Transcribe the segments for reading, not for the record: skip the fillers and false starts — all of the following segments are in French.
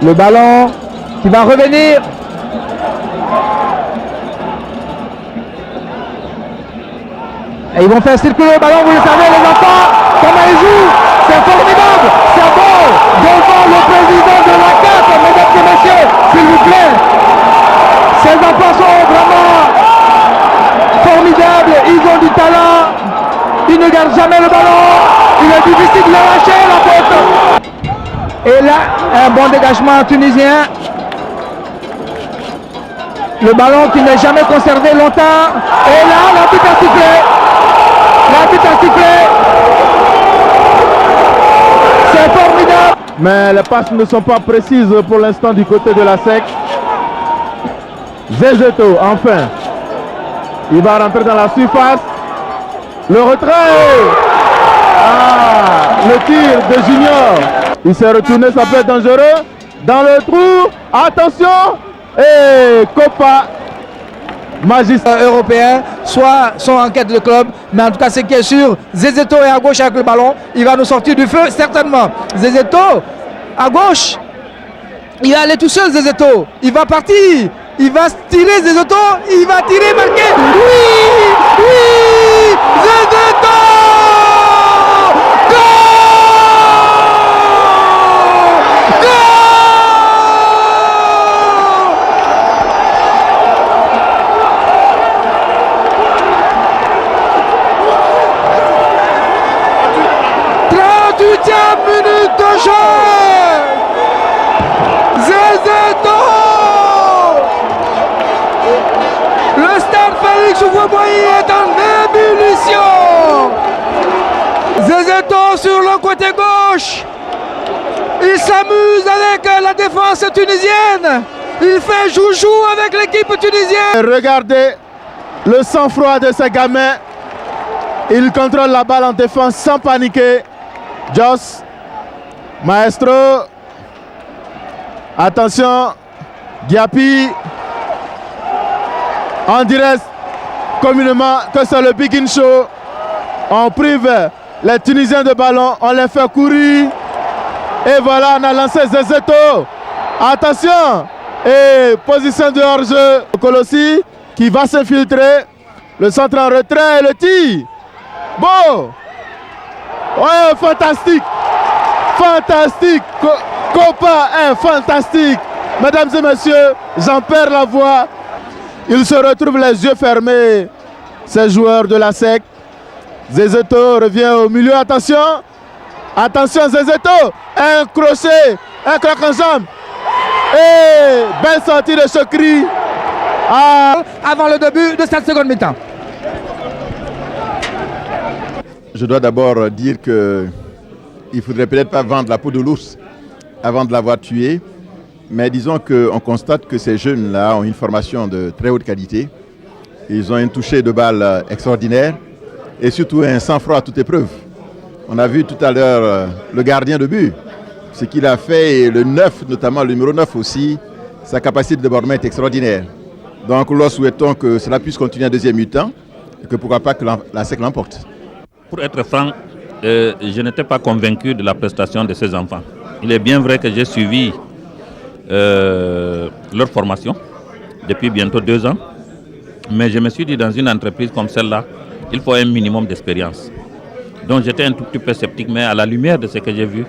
Le ballon qui va revenir. Et ils vont faire circuler le ballon, vous le savez les enfants, comment ils jouent, c'est formidable, c'est bon, devant le président de la CAF, mesdames et messieurs, s'il vous plaît. Ces enfants sont vraiment formidables, ils ont du talent, ils ne gardent jamais le ballon, il est difficile de l'arracher la faute. Et là, un bon dégagement tunisien. Le ballon qui n'est jamais conservé longtemps. Et là, l'arbitre a sifflé. L'arbitre a sifflé. C'est formidable. Mais les passes ne sont pas précises pour l'instant du côté de la SEC. Zezeto, enfin. Il va rentrer dans la surface. Le retrait. Ah, le tir de Junior. Il s'est retourné, ça peut être dangereux. Dans le trou, attention. Et Copa magistrat européen, soit sont en quête de club, mais en tout cas, ce qui est sûr, Zezeto est à gauche avec le ballon. Il va nous sortir du feu, certainement. Zezeto, à gauche. Il va aller tout seul, Zezeto. Il va partir. Il va tirer, Zezeto. Il va tirer, marquer. Oui, oui, Zezeto. Minute de jeu. Zezeto. Le stade Félix Houphouët-Boigny est en ébullition. Zezeto sur le côté gauche. Il s'amuse avec la défense tunisienne. Il fait joujou avec l'équipe tunisienne. Regardez le sang-froid de ces gamins. Il contrôle la balle en défense sans paniquer. Jos, Maestro, attention, Diaby, on dirait communément que c'est le Big In Show. On prive les Tunisiens de ballon, on les fait courir. Et voilà, on a lancé Zezeto. Attention, et position de hors-jeu. Colossi qui va s'infiltrer. Le centre en retrait et le tir. Bon. Ouais, fantastique. Fantastique. Copa est fantastique. Mesdames et messieurs, j'en perds la voix. Ils se retrouvent les yeux fermés. Ces joueurs de la SEC. Zezeto revient au milieu. Attention. Attention Zezeto. Un crochet. Un croc en jambe. Et belle sortie de Chokri. Ah. Avant le début de cette seconde mi-temps. Je dois d'abord dire qu'il ne faudrait peut-être pas vendre la peau de l'ours avant de l'avoir tué. Mais disons qu'on constate que ces jeunes-là ont une formation de très haute qualité. Ils ont un toucher de balle extraordinaire et surtout un sang-froid à toute épreuve. On a vu tout à l'heure le gardien de but, ce qu'il a fait, et le 9, notamment le numéro 9 aussi, sa capacité de débordement est extraordinaire. Donc nous souhaitons que cela puisse continuer en deuxième mi-temps et que pourquoi pas que la SEC l'emporte. Pour être franc, je n'étais pas convaincu de la prestation de ces enfants. Il est bien vrai que j'ai suivi leur formation depuis bientôt 2 ans, mais je me suis dit dans une entreprise comme celle-là, il faut un minimum d'expérience. Donc j'étais un tout petit peu sceptique, mais à la lumière de ce que j'ai vu,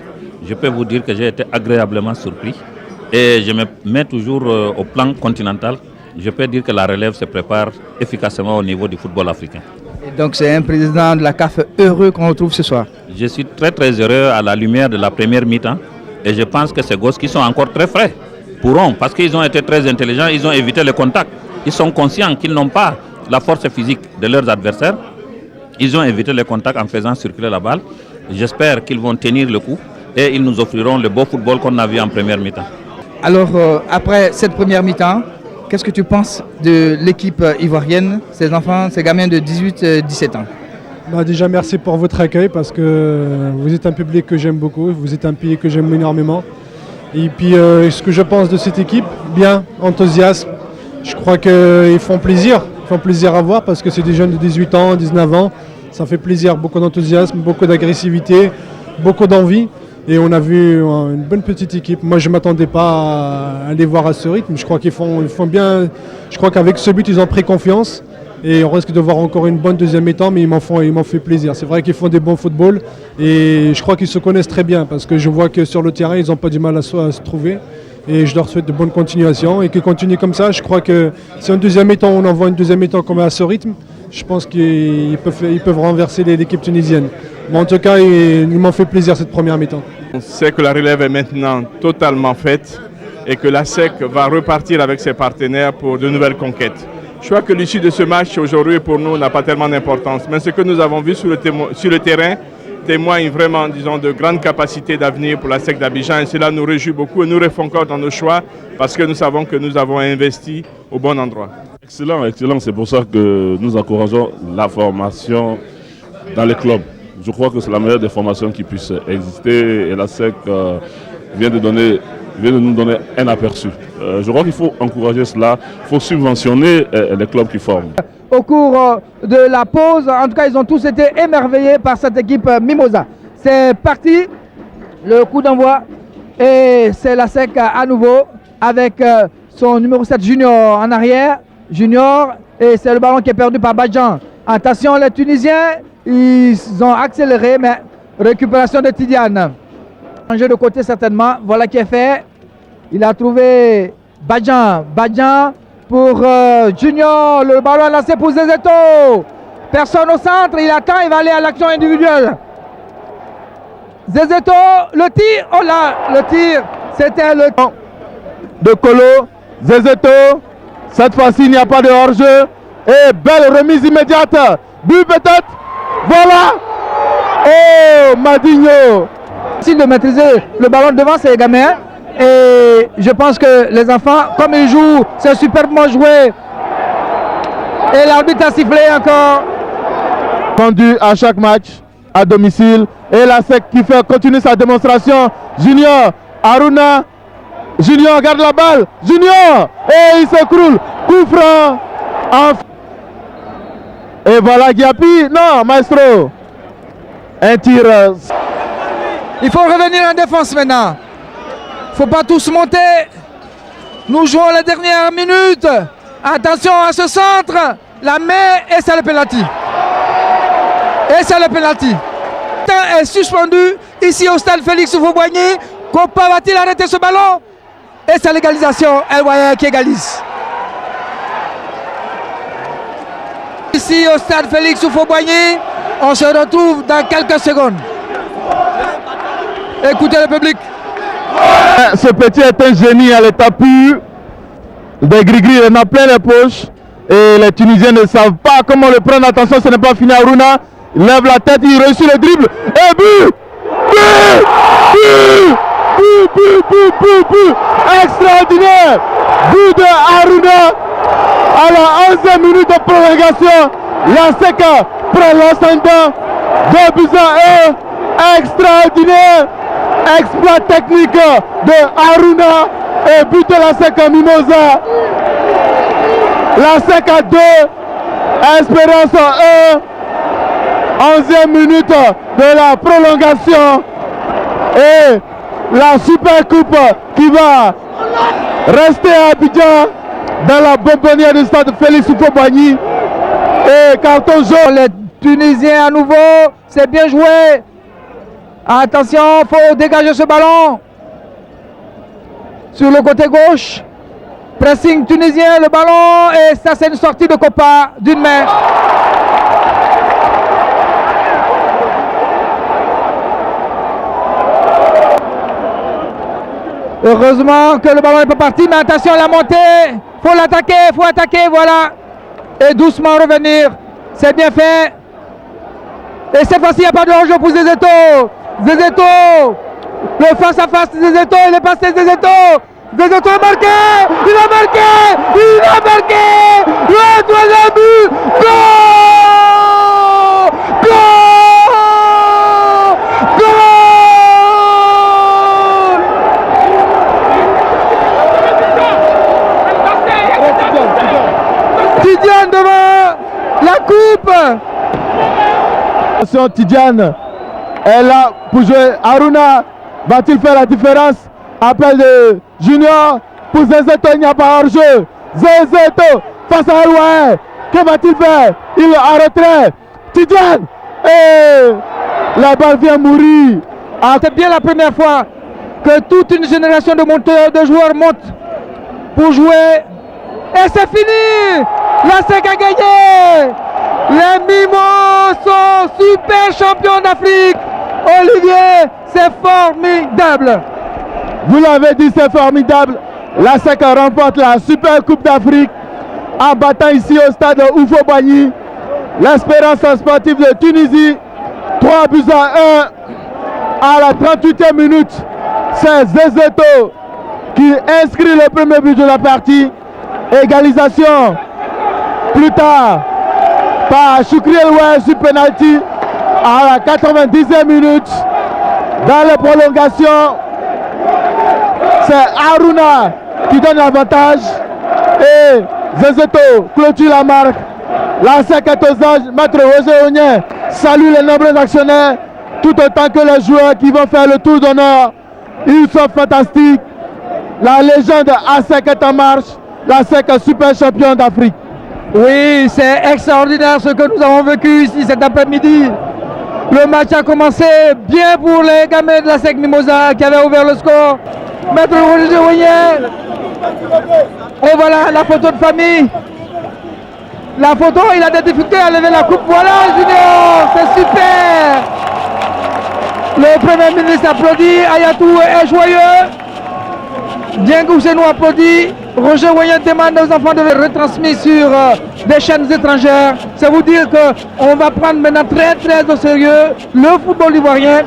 je peux vous dire que j'ai été agréablement surpris. Et je me mets toujours au plan continental. Je peux dire que la relève se prépare efficacement au niveau du football africain. Et donc c'est un président de la CAF heureux qu'on retrouve ce soir. Je suis très très heureux à la lumière de la première mi-temps et je pense que ces gosses qui sont encore très frais pourront, parce qu'ils ont été très intelligents, ils ont évité le contact. Ils sont conscients qu'ils n'ont pas la force physique de leurs adversaires. Ils ont évité le contact en faisant circuler la balle. J'espère qu'ils vont tenir le coup et ils nous offriront le beau football qu'on a vu en première mi-temps. Alors après cette première mi-temps, qu'est-ce que tu penses de l'équipe ivoirienne, ces enfants, ces gamins de 18-17 ans? Déjà merci pour votre accueil parce que vous êtes un public que j'aime beaucoup, vous êtes un pays que j'aime énormément. Et puis ce que je pense de cette équipe, bien, enthousiasme. Je crois qu'ils font plaisir à voir parce que c'est des jeunes de 18 ans, 19 ans. Ça fait plaisir, beaucoup d'enthousiasme, beaucoup d'agressivité, beaucoup d'envie. Et on a vu une bonne petite équipe. Moi je ne m'attendais pas à les voir à ce rythme. Je crois qu'ils font bien. Je crois qu'avec ce but ils ont pris confiance. Et on risque de voir encore une bonne deuxième mi-temps, mais ils m'en fait plaisir. C'est vrai qu'ils font des bons football et je crois qu'ils se connaissent très bien parce que je vois que sur le terrain, ils n'ont pas du mal à se trouver. Et je leur souhaite de bonnes continuations et qu'ils continuent comme ça. Je crois que si en deuxième mi-temps, on envoie une deuxième mi-temps comme à ce rythme, je pense qu'ils peuvent renverser l'équipe tunisienne. Mais en tout cas, ils m'ont fait plaisir cette première mi-temps. On sait que la relève est maintenant totalement faite et que la SEC va repartir avec ses partenaires pour de nouvelles conquêtes. Je crois que l'issue de ce match aujourd'hui pour nous n'a pas tellement d'importance, mais ce que nous avons vu sur le terrain témoigne vraiment, disons, de grandes capacités d'avenir pour la SEC d'Abidjan et cela nous réjouit beaucoup et nous réconforte dans nos choix parce que nous savons que nous avons investi au bon endroit. Excellent, excellent. C'est pour ça que nous encourageons la formation dans les clubs. Je crois que c'est la meilleure des formations qui puisse exister et la SEC vient de nous donner un aperçu. Je crois qu'il faut encourager cela, il faut subventionner les clubs qui forment. Au cours de la pause, en tout cas, ils ont tous été émerveillés par cette équipe Mimosa. C'est parti, le coup d'envoi, et c'est la SEC à nouveau avec son numéro 7 Junior en arrière. Junior, et c'est le ballon qui est perdu par Badjan. Attention, les Tunisiens, ils ont accéléré, mais récupération de Tidiane. Un jeu de côté certainement, voilà qui est fait. Il a trouvé Badjan. Badjan pour Junior, le ballon est lancé pour Zezeto. Personne au centre, il attend, il va aller à l'action individuelle. Zezeto, le tir, oh là, le tir, c'était le temps de Kolo. Zezeto, cette fois-ci il n'y a pas de hors-jeu. Et belle remise immédiate. But peut-être. Voilà. Oh, Madinho. Difficile de maîtriser le ballon devant ces gamins. Et je pense que les enfants, comme ils jouent, c'est superbement joué. Et l'arbitre a sifflé encore. Rendu à chaque match à domicile. Et la SEC qui fait continuer sa démonstration. Junior, Aruna. Junior garde la balle. Junior. Et il s'écroule. Coup franc. Et voilà Giapi. Non, Maestro. Un tir. Il faut revenir en défense maintenant. Il ne faut pas tous monter. Nous jouons les dernières minutes. Attention à ce centre. La main et c'est le penalty. Et c'est le penalty. Le temps est suspendu ici au stade Félix Houphouët-Boigny. Kopa va-t-il arrêter ce ballon? Et c'est l'égalisation. El Waya qui égalise. Ici au stade Félix Houphouët-Boigny, on se retrouve dans quelques secondes. Écoutez le public. Ce petit est un génie à l'état pur. Des gris-gris, il en a plein les poches. Et les Tunisiens ne savent pas comment le prendre. Attention, ce n'est pas fini. Aruna, il lève la tête, il réussit le dribble. Et but! But! But! But! But! But! But! But! Extraordinaire! But de Aruna à la 11e minute de prolongation. La SEC prend l'ascendant. 2-1. Extraordinaire! Exploit technique de Aruna et but de la SEC à Mimosa. La SEC à 2, Espérance à 1. 11e minute de la prolongation. Et la Super Coupe qui va rester à Abidjan dans la bonbonnière du stade Félix Houphouët-Boigny. Et carton jaune. Les Tunisiens à nouveau, c'est bien joué. Attention, il faut dégager ce ballon. Sur le côté gauche. Pressing tunisien, le ballon. Et ça, c'est une sortie de Kopa d'une main. Heureusement que le ballon n'est pas parti, mais attention à la montée. Faut attaquer, voilà. Et doucement revenir. C'est bien fait. Et cette fois-ci, il n'y a pas de hors-jeu pour Zezeto. Zezeto, le face-à-face de Zezeto, il est passé Zezeto. Zezeto a marqué. Il a marqué. Le troisième but. Goal. Tidiane devant la coupe. Attention, Tidiane est là pour jouer. Aruna va-t-il faire la différence? Appel de Junior pour Zezeto, il n'y a pas hors-jeu. Zezeto face à Alouaï. Que va-t-il faire? Il est en retrait. Tidiane, et la balle vient mourir. C'est bien la première fois que toute une génération de monteurs, de joueurs monte pour jouer. Et c'est fini. La SEC a gagné. Les Mimos sont super champions d'Afrique. Olivier, c'est formidable. Vous l'avez dit, c'est formidable. La SEC remporte la Super Coupe d'Afrique en battant ici au stade Oufo-Boigny l'Espérance sportive de Tunisie. 3 buts à 1 à la 38e minute. C'est Zezeto qui inscrit le premier but de la partie. Égalisation plus tard par Choukri Elouaï sur penalty à la 90e minute. Dans les prolongations, c'est Aruna qui donne l'avantage et Zezeto clôture la marque. La SEC est aux anges. Maître Roger Onyen salue les nombreux actionnaires tout autant que les joueurs qui vont faire le tour d'honneur. Ils sont fantastiques. La légende ASEC est en marche. La SEC est super champion d'Afrique. Oui, c'est extraordinaire ce que nous avons vécu ici cet après-midi. Le match a commencé bien pour les gamins de la SEC Mimosa qui avaient ouvert le score. Maître Roger Onyen. Et voilà la photo de famille. La photo, il a des difficultés à lever la coupe. Voilà Junior, c'est super. Le Premier ministre applaudit, Ayatou est joyeux. Diengou nous applaudit. Roger Onyen demande aux enfants de le retransmettre sur des chaînes étrangères. C'est vous dire qu'on va prendre maintenant très au sérieux le football ivoirien.